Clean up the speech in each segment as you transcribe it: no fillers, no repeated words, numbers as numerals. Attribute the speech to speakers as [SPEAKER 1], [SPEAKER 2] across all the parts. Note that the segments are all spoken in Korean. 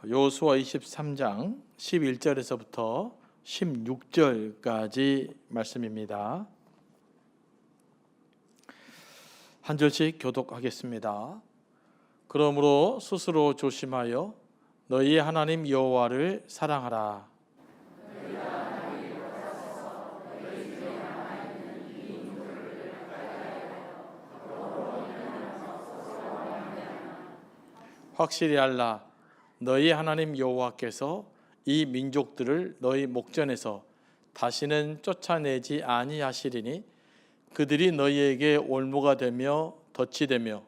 [SPEAKER 1] 여호수아 23장 11절에서부터 16절까지 말씀입니다. 한 절씩 교독하겠습니다. 그러므로 스스로 조심하여 너희 하나님 여호와를 사랑하라. 확실히 알라. 너희 하나님 여호와께서 이 민족들을 너희 목전에서 다시는 쫓아내지 아니하시리니 그들이 너희에게 올무가 되며 덫이 되며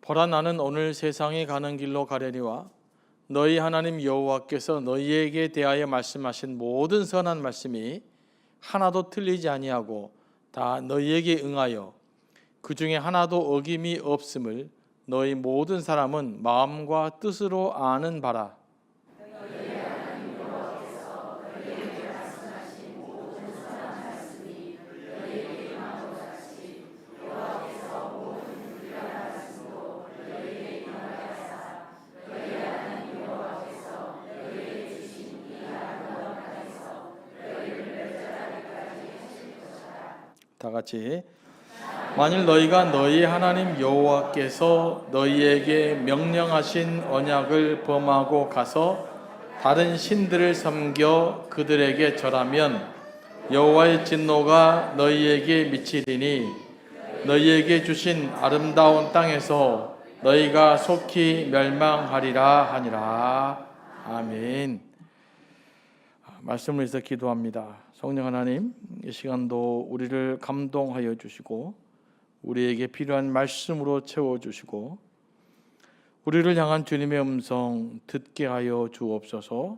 [SPEAKER 1] 보라, 나는 오늘 세상에 가는 길로 가려니와 너희 하나님 여호와께서 너희에게 대하여 말씀하신 모든 선한 말씀이 하나도 틀리지 아니하고 다 너희에게 응하여 그 중에 하나도 어김이 없음을 너희 모든 사람은 마음과 뜻으로 아는 바라. 다 같이. 만일 너희가 너희 하나님 여호와께서 너희에게 명령하신 언약을 범하고 가서 다른 신들을 섬겨 그들에게 절하면 여호와의 진노가 너희에게 미치리니 너희에게 주신 아름다운 땅에서 너희가 속히 멸망하리라 하니라. 아멘. 말씀을 위해서 기도합니다. 성령 하나님, 이 시간도 우리를 감동하여 주시고 우리에게 필요한 말씀으로 채워주시고 우리를 향한 주님의 음성 듣게 하여 주옵소서.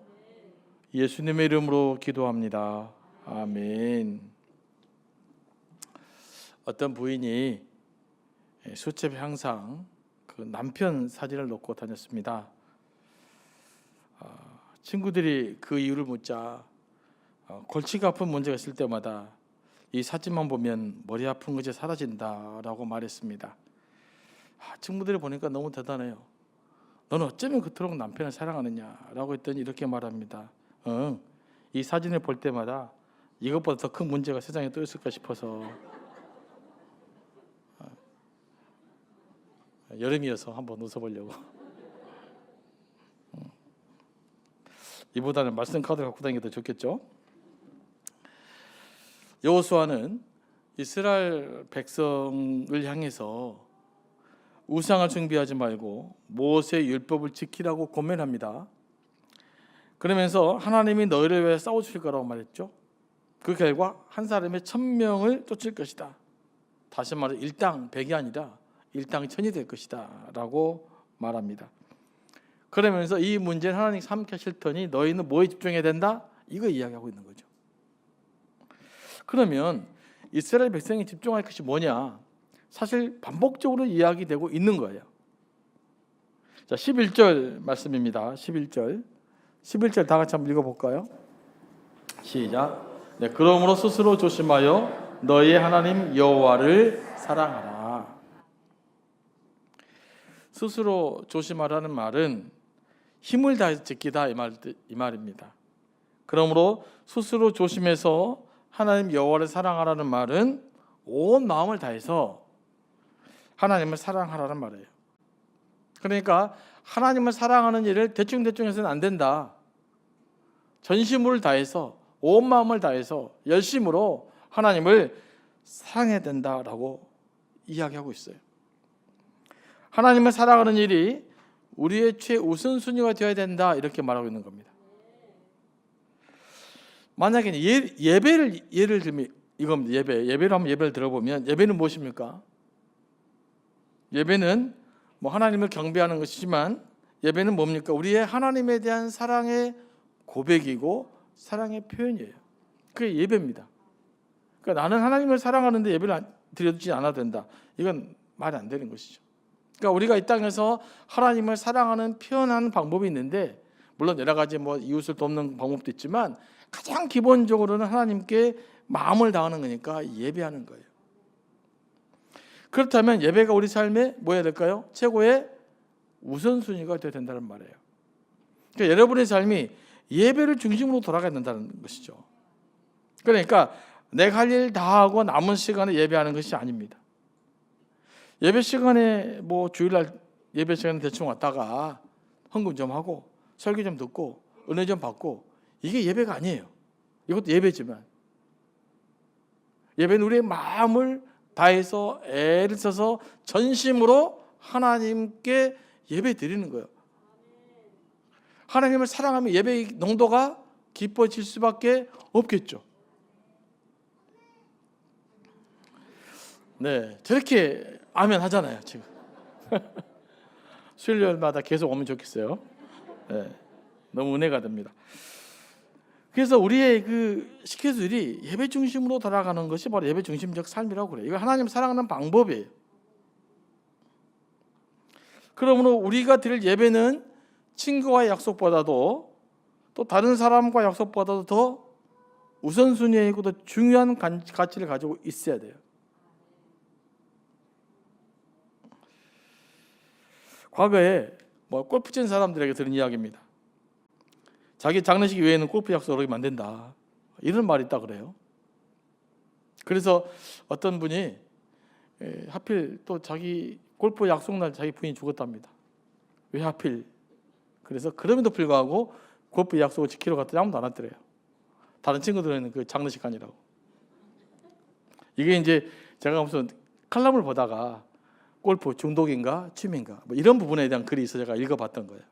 [SPEAKER 1] 예수님의 이름으로 기도합니다. 아멘. 어떤 부인이 수첩에 항상 그 남편 사진을 놓고 다녔습니다. 친구들이 그 이유를 묻자 골치가 아픈 문제가 있을 때마다 이 사진만 보면 머리 아픈 것이 사라진다라고 말했습니다. 친구들이 보니까 너무 대단해요. 너는 어쩌면 그토록 남편을 사랑하느냐라고 했더니 이렇게 말합니다. 이 사진을 볼 때마다 이것보다 더 큰 문제가 세상에 또 있을까 싶어서. 여름이어서 한번 웃어보려고. 이보다는 말씀 카드를 갖고 다니는 게 더 좋겠죠. 여호수아는 이스라엘 백성을 향해서 우상을 숭배하지 말고 모세의 율법을 지키라고 권면합니다. 그러면서 하나님이 너희를 위해 싸워주실 거라고 말했죠. 그 결과 한 사람의 1000명을 쫓을 것이다. 다시 말해 일당 100이 아니라 일당 1000이 될 것이다 라고 말합니다. 그러면서 이 문제는 하나님 함께 하실 터니 너희는 뭐에 집중해야 된다? 이거 이야기하고 있는 거죠. 그러면 이스라엘 백성이 집중할 것이 뭐냐? 사실 반복적으로 이야기되고 있는 거예요. 자, 11절 말씀입니다. 11절 다 같이 한번 읽어볼까요? 시작. 네, 그러므로 스스로 조심하여 너희의 하나님 여호와를 사랑하라. 스스로 조심하라는 말은 힘을 다해서 지키다 이 말입니다. 그러므로 스스로 조심해서 하나님 여호와를 사랑하라는 말은 온 마음을 다해서 하나님을 사랑하라는 말이에요. 그러니까 하나님을 사랑하는 일을 대충 해서는 안 된다. 전심을 다해서 온 마음을 다해서 열심으로 하나님을 사랑해야 된다라고 이야기하고 있어요. 하나님을 사랑하는 일이 우리의 최우선순위가 되어야 된다 이렇게 말하고 있는 겁니다. 만약에 예배를 예를 들면 이겁니다. 예배를 한번 예배를 들어보면 예배는 무엇입니까? 예배는 뭐 하나님을 경배하는 것이지만 예배는 뭡니까? 우리의 하나님에 대한 사랑의 고백이고 사랑의 표현이에요. 그게 예배입니다. 그러니까 나는 하나님을 사랑하는데 예배를 드려주지 않아도 된다. 이건 말이 안 되는 것이죠. 그러니까 우리가 이 땅에서 하나님을 사랑하는 표현하는 방법이 있는데 물론 여러 가지 뭐 이웃을 돕는 방법도 있지만 가장 기본적으로는 하나님께 마음을 다하는 거니까 예배하는 거예요. 그렇다면 예배가 우리 삶에 뭐 해야 될까요? 최고의 우선순위가 되어야 된다는 말이에요. 그러니까 여러분의 삶이 예배를 중심으로 돌아가야 된다는 것이죠. 그러니까 내가 할 일 다 하고 남은 시간에 예배하는 것이 아닙니다. 예배 시간에 뭐 주일날 예배 시간에 대충 왔다가 헌금 좀 하고 설교 좀 듣고 은혜 좀 받고 이게 예배가 아니에요. 이것도 예배지만 예배는 우리의 마음을 다해서 애를 써서 전심으로 하나님께 예배 드리는 거예요. 하나님을 사랑하면 예배의 농도가 깊어질 수밖에 없겠죠. 네, 저렇게 아멘 하잖아요 지금. 수요일마다 계속 오면 좋겠어요. 네, 너무 은혜가 됩니다. 그래서 우리의 그 스케줄이 예배 중심으로 돌아가는 것이 바로 예배 중심적 삶이라고 그래요. 이거 하나님 사랑하는 방법이에요. 그러므로 우리가 드릴 예배는 친구와의 약속보다도 또 다른 사람과 약속보다도 더 우선순위에 있고 더 중요한 가치를 가지고 있어야 돼요. 과거에 뭐 골프 친 사람들에게 들은 이야기입니다. 자기 장례식 외에는 골프 약속을 하면 안 된다, 이런 말이 있다 그래요. 그래서 어떤 분이 하필 또 자기 골프 약속날 자기 부인이 죽었답니다. 왜 하필? 그래서 그럼에도 불구하고 골프 약속을 지키러 갔더니 아무도 안 왔더래요. 다른 친구들은 그 장례식 아니라고. 이게 이제 제가 무슨 칼럼을 보다가 골프 중독인가 취미인가 뭐 이런 부분에 대한 글이 있어 제가 읽어봤던 거예요.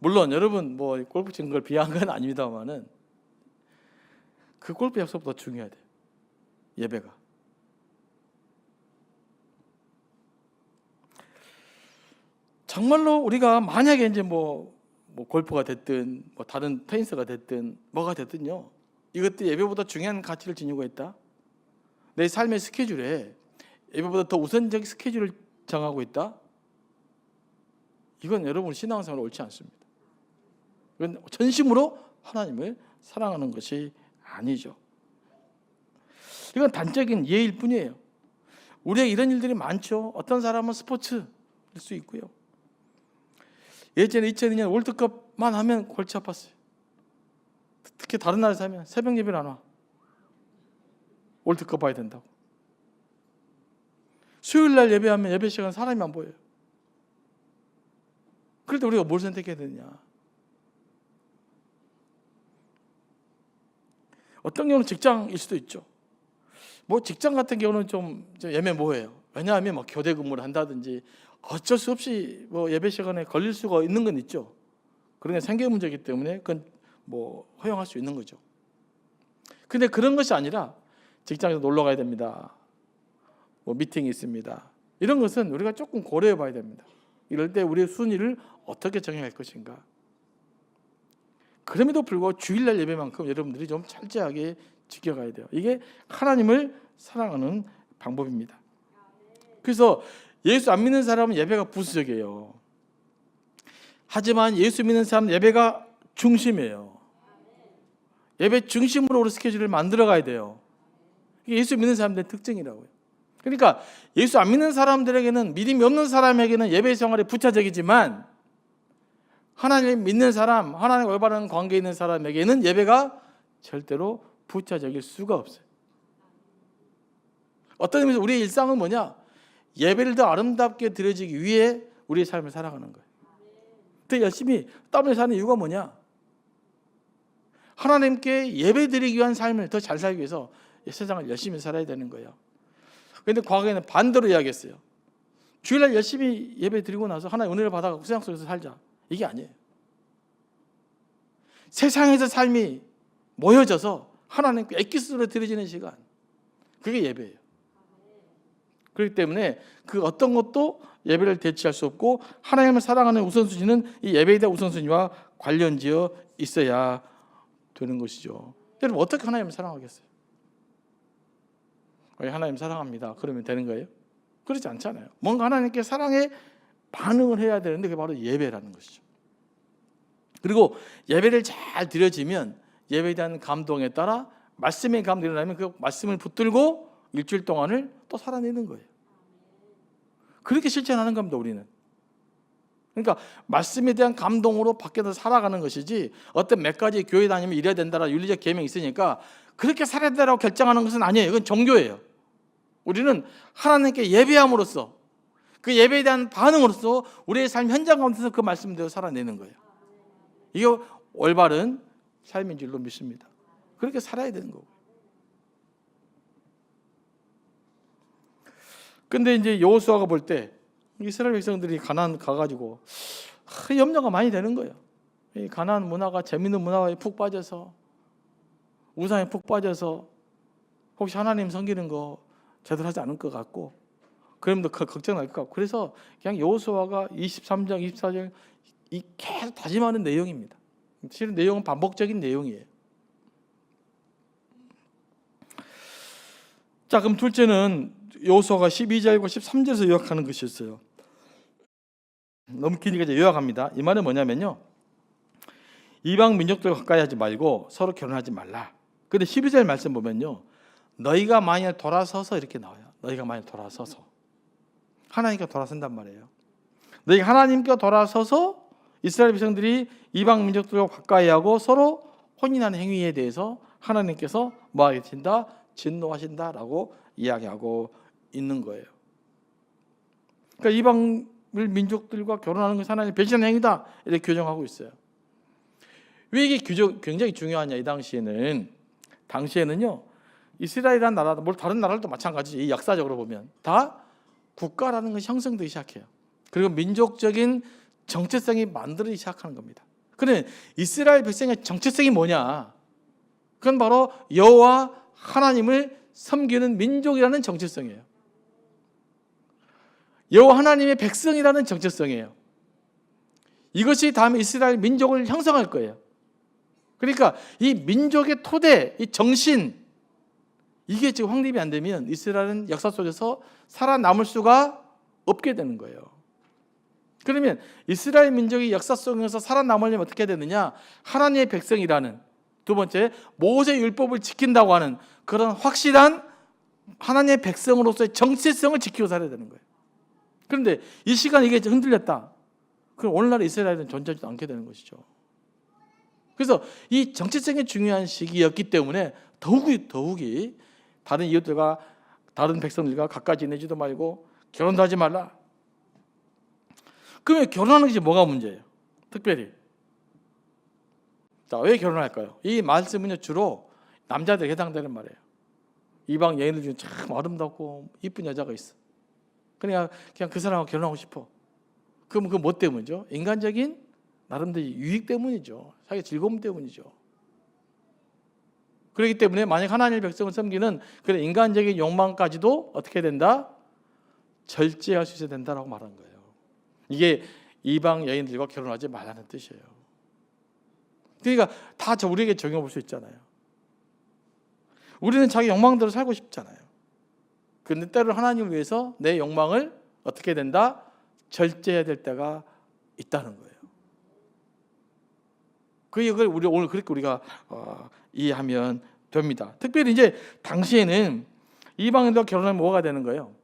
[SPEAKER 1] 물론 여러분 뭐 골프 치는 걸 비하한 건 아닙니다만은 그 골프 약속보다 중요해야 돼요. 예배가. 정말로 우리가 만약에 이제 뭐 골프가 됐든 뭐 다른 테니스가 됐든 뭐가 됐든요, 이것도 예배보다 중요한 가치를 지니고 있다. 내 삶의 스케줄에 예배보다 더 우선적 스케줄을 정하고 있다. 이건 여러분 신앙생활 옳지 않습니다. 이건 전심으로 하나님을 사랑하는 것이 아니죠. 이건 단적인 예일 뿐이에요. 우리의 이런 일들이 많죠. 어떤 사람은 스포츠일 수 있고요. 예전에 2002년 월드컵만 하면 골치 아팠어요. 특히 다른 나라에서 하면 새벽 예배를 안 와. 월드컵 봐야 된다고. 수요일날 예배하면 예배 시간 사람이 안 보여요. 그럴 때 우리가 뭘 선택해야 되느냐. 어떤 경우는 직장일 수도 있죠. 뭐 직장 같은 경우는 좀 애매모호해요. 왜냐하면 뭐 교대 근무를 한다든지 어쩔 수 없이 뭐 예배 시간에 걸릴 수가 있는 건 있죠. 그러나 생계 문제이기 때문에 그건 뭐 허용할 수 있는 거죠. 근데 그런 것이 아니라 직장에서 놀러 가야 됩니다. 뭐 미팅이 있습니다. 이런 것은 우리가 조금 고려해 봐야 됩니다. 이럴 때 우리의 순위를 어떻게 정해야 할 것인가. 그럼에도 불구하고 주일날 예배만큼 여러분들이 좀 철저하게 지켜가야 돼요. 이게 하나님을 사랑하는 방법입니다. 그래서 예수 안 믿는 사람은 예배가 부수적이에요. 하지만 예수 믿는 사람은 예배가 중심이에요. 예배 중심으로 우리 스케줄을 만들어 가야 돼요. 이게 예수 믿는 사람들의 특징이라고요. 그러니까 예수 안 믿는 사람들에게는, 믿음이 없는 사람에게는 예배 생활이 부차적이지만 하나님 믿는 사람, 하나님 올바른 관계에 있는 사람에게는 예배가 절대로 부차적일 수가 없어요. 어떤 의미에서 우리의 일상은 뭐냐? 예배를 더 아름답게 드려지기 위해 우리의 삶을 살아가는 거예요. 더 열심히 땀을 사는 이유가 뭐냐? 하나님께 예배 드리기 위한 삶을 더 잘 살기 위해서 세상을 열심히 살아야 되는 거예요. 그런데 과거에는 반대로 이야기했어요. 주일날 열심히 예배 드리고 나서 하나님 은혜를 받아가고 세상 속에서 살자. 이게 아니에요. 세상에서 삶이 모여져서 하나님께 엑기스로 드려지는 시간, 그게 예배예요. 그렇기 때문에 그 어떤 것도 예배를 대체할 수 없고 하나님을 사랑하는 우선순위는 이 예배에 대한 우선순위와 관련지어 있어야 되는 것이죠. 여러분 어떻게 하나님을 사랑하겠어요? 하나님 사랑합니다 그러면 되는 거예요? 그렇지 않잖아요. 뭔가 하나님께 사랑의 반응을 해야 되는데 그게 바로 예배라는 것이죠. 그리고 예배를 잘 드려지면 예배에 대한 감동에 따라 말씀의 감동이 일어나면 그 말씀을 붙들고 일주일 동안을 또 살아내는 거예요. 그렇게 실천하는 겁니다, 우리는. 그러니까 말씀에 대한 감동으로 밖에서 살아가는 것이지, 어떤 몇 가지 교회 다니면 이래야 된다라는 윤리적 계명이 있으니까 그렇게 살아야 된다고 결정하는 것은 아니에요. 이건 종교예요. 우리는 하나님께 예배함으로써, 그 예배에 대한 반응으로써 우리의 삶 현장 가운데서 그 말씀대로 살아내는 거예요. 이게 올바른 삶인 줄로 믿습니다. 그렇게 살아야 되는 거고. 근데 이제 여호수아가 볼 때 이스라엘 백성들이 가나안 가가지고 염려가 많이 되는 거예요. 이 가나안 문화가, 재밌는 문화에 푹 빠져서, 우상에 푹 빠져서 혹시 하나님 섬기는 거 제대로 하지 않을 것 같고, 그러면 더 걱정날 것 같고, 그래서 그냥 여호수아가 23장, 24장 이 계속 다짐하는 내용입니다. 실은 내용은 반복적인 내용이에요. 자, 그럼 둘째는 여호수아가 12절과 13절에서 요약하는 것이었어요. 너무 기니까 이제 요약합니다. 이 말은 뭐냐면요, 이방 민족들과 가까이 하지 말고 서로 결혼하지 말라. 근데 12절 말씀 보면요, 너희가 만약 돌아서서 이렇게 나와요. 너희가 만약 돌아서서, 하나님께 돌아선단 말이에요. 너희가 하나님께 돌아서서 이스라엘 백성들이 이방 민족들과 가까이 하고 서로 혼인하는 행위에 대해서 하나님께서 뭐하게 하신다? 진노하신다라고 이야기하고 있는 거예요. 그러니까 이방 민족들과 결혼하는 것이 하나님의 배신한 행위다, 이렇게 규정하고 있어요. 왜 이게 굉장히 중요하냐? 이 당시에는요, 이스라엘이라는 나라, 뭘 다른 나라들도 마찬가지지, 이 역사적으로 보면 다 국가라는 것이 형성되기 시작해요. 그리고 민족적인 정체성이 만들어지기 시작하는 겁니다. 그런데 이스라엘 백성의 정체성이 뭐냐? 그건 바로 여호와 하나님을 섬기는 민족이라는 정체성이에요. 여호와 하나님의 백성이라는 정체성이에요. 이것이 다음에 이스라엘 민족을 형성할 거예요. 그러니까 이 민족의 토대, 이 정신, 이게 지금 확립이 안 되면 이스라엘은 역사 속에서 살아남을 수가 없게 되는 거예요. 그러면 이스라엘 민족이 역사 속에서 살아남으려면 어떻게 되느냐? 하나님의 백성이라는, 두 번째 모세 율법을 지킨다고 하는 그런 확실한 하나님의 백성으로서의 정체성을 지키고 살아야 되는 거예요. 그런데 이 시간 이게 흔들렸다. 그럼 오늘날 이스라엘은 존재하지 않게 되는 것이죠. 그래서 이 정체성이 중요한 시기였기 때문에 더욱이 다른 이웃들과 다른 백성들과 가까이 지내지도 말고 결혼도 하지 말라. 그러면 결혼하는 것이 뭐가 문제예요? 특별히. 자, 왜 결혼할까요? 이 말씀은요, 주로 남자들에 해당되는 말이에요. 이방 여인들 중에 참 아름답고 이쁜 여자가 있어. 그냥 그 사람하고 결혼하고 싶어. 그럼 그 뭐 때문이죠? 인간적인 나름대로 유익 때문이죠. 자기 즐거움 때문이죠. 그렇기 때문에 만약 하나님의 백성을 섬기는 그런 인간적인 욕망까지도 어떻게 된다? 절제할 수 있어야 된다라고 말한 거예요. 이게 이방 여인들과 결혼하지 말라는 뜻이에요. 그러니까 다 우리에게 적용해 볼 수 있잖아요. 우리는 자기 욕망대로 살고 싶잖아요. 그런데 때로 하나님을 위해서 내 욕망을 어떻게 된다? 절제해야 될 때가 있다는 거예요. 그걸 우리 오늘 그렇게 우리가 이해하면 됩니다. 특별히 이제 당시에는 이방인들과 결혼하면 뭐가 되는 거예요?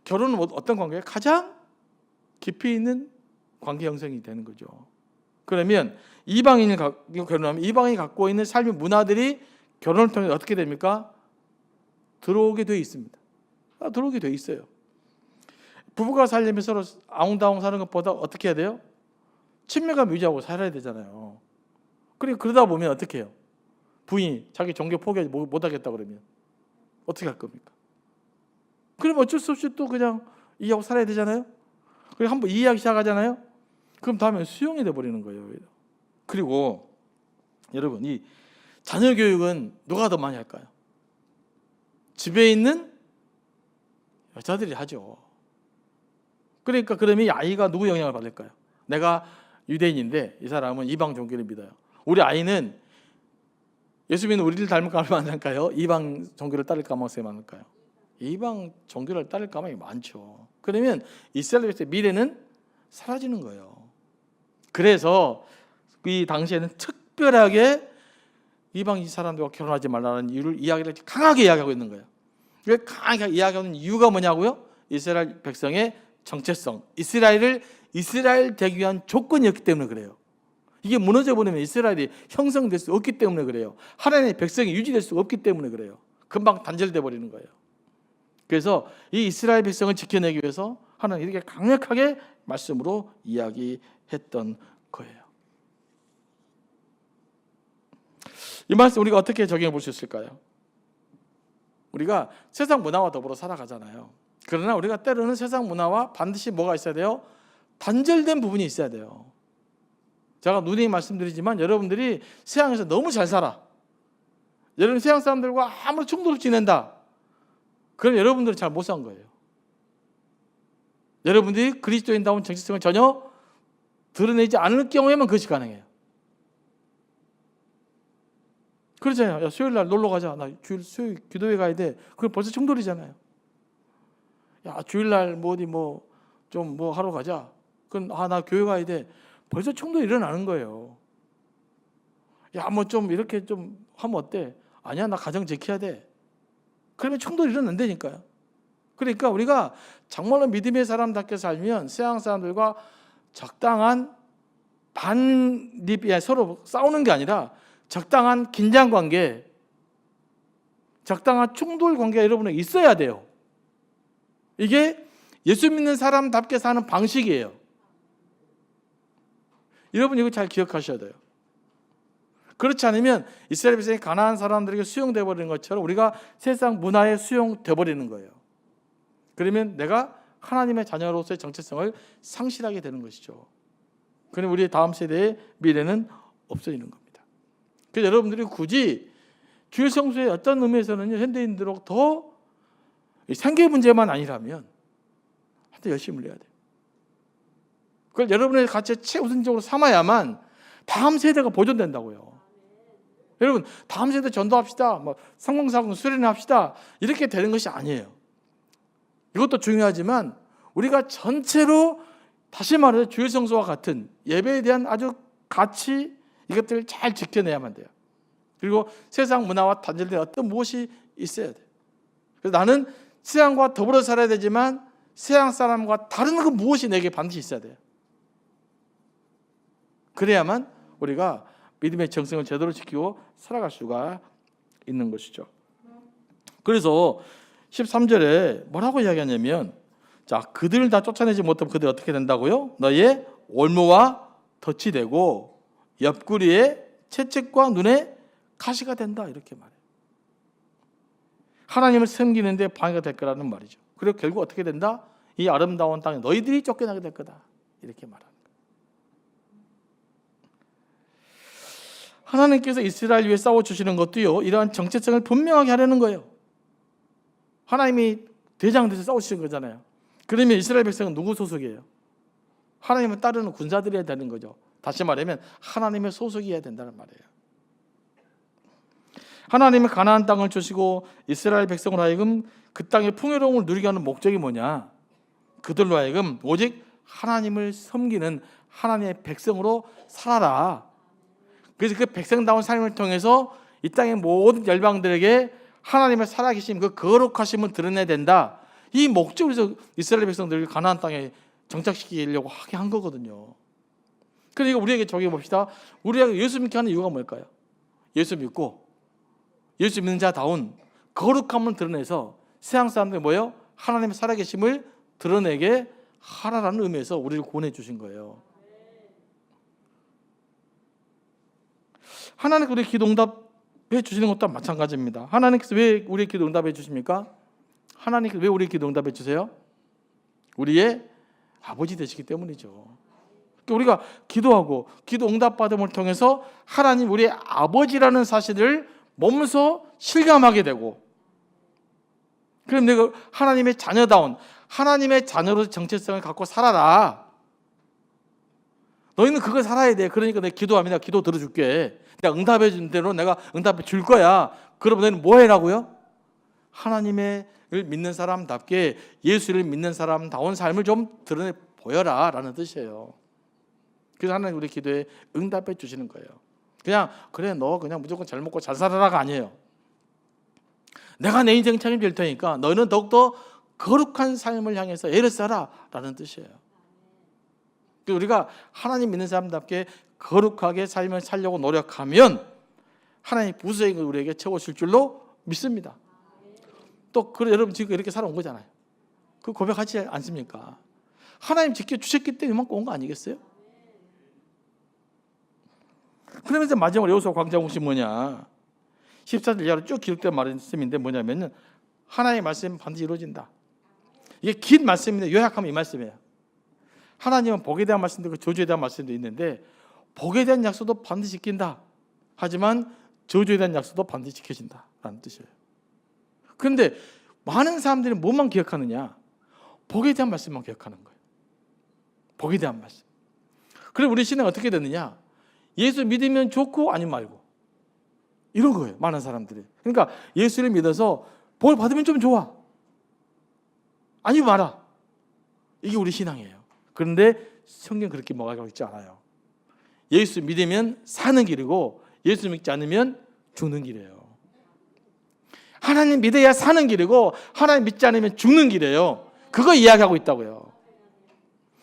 [SPEAKER 1] 결혼은 어떤 관계예요? 가장 깊이 있는 관계 형성이 되는 거죠. 그러면 이방인이 결혼하면 이방인이 갖고 있는 삶의 문화들이 결혼을 통해 어떻게 됩니까? 들어오게 돼 있습니다. 들어오게 돼 있어요. 부부가 살려면 서로 아웅다웅 사는 것보다 어떻게 해야 돼요? 친밀감 유지하고 살아야 되잖아요. 그러다 보면 어떻게 해요? 부인이 자기 종교 포기하지 못하겠다 그러면 어떻게 할 겁니까? 그럼 어쩔 수 없이 또 그냥 이해하고 살아야 되잖아요. 그리고 한번 이해하기 시작하잖아요. 그럼 다음에 수용이 돼버리는 거예요. 그리고 여러분, 이 자녀 교육은 누가 더 많이 할까요? 집에 있는 여자들이 하죠. 그러니까 그러면 이 아이가 누구 영향을 받을까요? 내가 유대인인데 이 사람은 이방 종교를 믿어요. 우리 아이는 예수 믿는 우리를 닮을 가능성이 많을까요? 이방 종교를 따를 가능성이 많을까요? 이방 종교를 따를 가능성이 많죠. 그러면 이스라엘 백성의 미래는 사라지는 거예요. 그래서 이 당시에는 특별하게 이방 사람들과 결혼하지 말라는 이유를 이야기를 강하게 이야기하고 있는 거예요. 왜 강하게 이야기하는 이유가 뭐냐고요? 이스라엘 백성의 정체성, 이스라엘 되기 위한 조건이었기 때문에 그래요. 이게 무너져 버리면 이스라엘이 형성될 수 없기 때문에 그래요. 하나님의 백성이 유지될 수가 없기 때문에 그래요. 금방 단절돼 버리는 거예요. 그래서 이 이스라엘 백성을 지켜내기 위해서 하나님 이렇게 강력하게 말씀으로 이야기했던 거예요. 이 말씀 우리가 어떻게 적용해 볼 수 있을까요? 우리가 세상 문화와 더불어 살아가잖아요. 그러나 우리가 때로는 세상 문화와 반드시 뭐가 있어야 돼요? 단절된 부분이 있어야 돼요. 제가 누누이 말씀드리지만 여러분들이 세상에서 너무 잘 살아. 여러분 세상 사람들과 아무리 충돌을 지낸다. 그럼 여러분들은 잘 못 산 거예요. 여러분들이 그리스도인다운 정체성을 전혀 드러내지 않을 경우에만 그것이 가능해요. 그러잖아요. 야, 수요일 날 놀러 가자. 나 수요일 기도회 가야 돼. 그럼 벌써 충돌이잖아요. 야, 주일 날 어디 좀 하러 가자. 그럼 나 교회 가야 돼. 벌써 충돌이 일어나는 거예요. 야, 좀 이렇게 좀 하면 어때? 아니야, 나 가정 지켜야 돼. 그러면 충돌이 일어난다니까요. 그러니까 우리가 정말로 믿음의 사람답게 살면 세상 사람들과 적당한 반립이 서로 싸우는 게 아니라 적당한 긴장 관계, 적당한 충돌 관계가 여러분에게 있어야 돼요. 이게 예수 믿는 사람답게 사는 방식이에요. 여러분 이거 잘 기억하셔야 돼요. 그렇지 않으면 이스라엘 백성이 가나안 사람들에게 수용돼 버리는 것처럼 우리가 세상 문화에 수용돼 버리는 거예요. 그러면 내가 하나님의 자녀로서의 정체성을 상실하게 되는 것이죠. 그러면 우리의 다음 세대의 미래는 없어지는 겁니다. 그래서 여러분들이 굳이 주일 성수의 어떤 의미에서는 현대인들로 더 생계 문제만 아니라면 하여튼 열심히 해야 돼요. 그걸 여러분의 가치에 최우선적으로 삼아야만 다음 세대가 보존된다고요. 여러분 다음 세대 전도합시다. 상공사공 수련합시다. 이렇게 되는 것이 아니에요. 이것도 중요하지만 우리가 전체로 다시 말해서 주일 성수와 같은 예배에 대한 아주 가치 이것들을 잘 지켜내야만 돼요. 그리고 세상 문화와 단절된 어떤 무엇이 있어야 돼요. 그래서 나는 세상과 더불어 살아야 되지만 세상 사람과 다른 그 무엇이 내게 반드시 있어야 돼요. 그래야만 우리가 믿음의 정성을 제대로 지키고 살아갈 수가 있는 것이죠. 그래서 13절에 뭐라고 이야기하냐면 자, 그들을 다 쫓아내지 못하면 그들이 어떻게 된다고요? 너의 올무와 덫이 되고 옆구리에 채찍과 눈에 가시가 된다 이렇게 말해요. 하나님을 섬기는데 방해가 될 거라는 말이죠. 그리고 결국 어떻게 된다? 이 아름다운 땅에 너희들이 쫓겨나게 될 거다 이렇게 말하는 거예요. 하나님께서 이스라엘 위해 싸워주시는 것도요 이러한 정체성을 분명하게 하려는 거예요. 하나님이 대장 돼서 싸우시는 거잖아요. 그러면 이스라엘 백성은 누구 소속이에요? 하나님을 따르는 군사들이어야 되는 거죠. 다시 말하면 하나님의 소속이어야 된다는 말이에요. 하나님이 가나안 땅을 주시고 이스라엘 백성으로 하여금 그 땅의 풍요로움을 누리게 하는 목적이 뭐냐? 그들로 하여금 오직 하나님을 섬기는 하나님의 백성으로 살아라. 그래서 그 백성다운 삶을 통해서 이 땅의 모든 열방들에게 하나님의 살아계심, 그 거룩하심을 드러내야 된다. 이 목적으로 이스라엘 백성들을 가나안 땅에 정착시키려고 하게 한 거거든요. 그러니까 우리에게 적용해 봅시다. 우리가 예수 믿게 하는 이유가 뭘까요? 예수 믿고 예수 믿는 자다운 거룩함을 드러내서 세상 사람들이 뭐예요? 하나님의 살아계심을 드러내게 하라라는 의미에서 우리를 구원해 주신 거예요. 하나님께서 우리 기도 응답해 주시는 것도 마찬가지입니다. 하나님께서 왜 우리의 기도 응답해 주십니까? 하나님께서 왜 우리의 기도 응답해 주세요? 우리의 아버지 되시기 때문이죠. 우리가 기도하고 기도 응답받음을 통해서 하나님 우리의 아버지라는 사실을 몸소 실감하게 되고, 그럼 내가 하나님의 자녀다운 하나님의 자녀로 정체성을 갖고 살아라. 너희는 그걸 살아야 돼. 그러니까 내가 기도하면 내가 기도 들어줄게. 내가 응답해 준 대로 내가 응답해 줄 거야. 그러면 너희는 뭐 해라고요? 하나님을 믿는 사람답게 예수를 믿는 사람다운 삶을 좀 드러내 보여라 라는 뜻이에요. 그래서 하나님 우리 기도에 응답해 주시는 거예요. 그냥 그래 너 그냥 무조건 잘 먹고 잘 살아라가 아니에요. 내가 내 인생 책임질 테니까 너는 더욱더 거룩한 삶을 향해서 애를 써라 라는 뜻이에요. 우리가 하나님 믿는 사람답게 거룩하게 삶을 살려고 노력하면 하나님 부수의 것을 우리에게 채워줄 줄로 믿습니다. 또 그래 여러분 지금 이렇게 살아온 거잖아요. 그 고백하지 않습니까? 하나님 지켜주셨기 때문에 이만큼 온 거 아니겠어요? 그러면서 마지막으로 여호수아 광장복음이 뭐냐 14절 이하로 쭉 기록된 말씀인데 뭐냐면 하나님의 말씀은 반드시 이루어진다. 이게 긴 말씀인데 요약하면 이 말씀이에요. 하나님은 복에 대한 말씀도 있고 저주에 대한 말씀도 있는데 복에 대한 약속도 반드시 지킨다. 하지만 저주에 대한 약속도 반드시 지켜진다 라는 뜻이에요. 그런데 많은 사람들이 뭐만 기억하느냐? 복에 대한 말씀만 기억하는 거예요. 복에 대한 말씀. 그럼 우리 신앙은 어떻게 됐느냐? 예수 믿으면 좋고 아니면 말고 이런 거예요. 많은 사람들이. 그러니까 예수를 믿어서 복을 받으면 좀 좋아 아니면 말아. 이게 우리 신앙이에요. 그런데 성경 그렇게 말하고 있지 않아요. 예수 믿으면 사는 길이고 예수 믿지 않으면 죽는 길이에요. 하나님 믿어야 사는 길이고 하나님 믿지 않으면 죽는 길이에요. 그거 이야기하고 있다고요.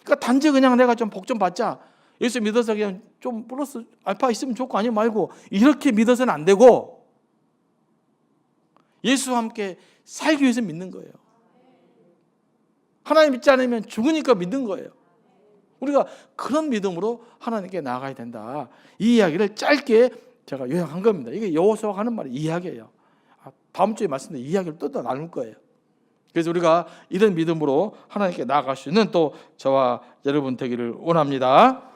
[SPEAKER 1] 그러니까 단지 그냥 내가 좀 복 좀 받자, 예수 믿어서 그냥 좀 플러스 알파 있으면 좋고 아니면 말고 이렇게 믿어서는 안 되고 예수와 함께 살기 위해서 믿는 거예요. 하나님 믿지 않으면 죽으니까 믿는 거예요. 우리가 그런 믿음으로 하나님께 나아가야 된다. 이 이야기를 짧게 제가 요약한 겁니다. 이게 여호수아가 하는 말이 이 이야기예요. 다음 주에 말씀드린 이야기를 또 나눌 거예요. 그래서 우리가 이런 믿음으로 하나님께 나아갈 수 있는 또 저와 여러분 되기를 원합니다.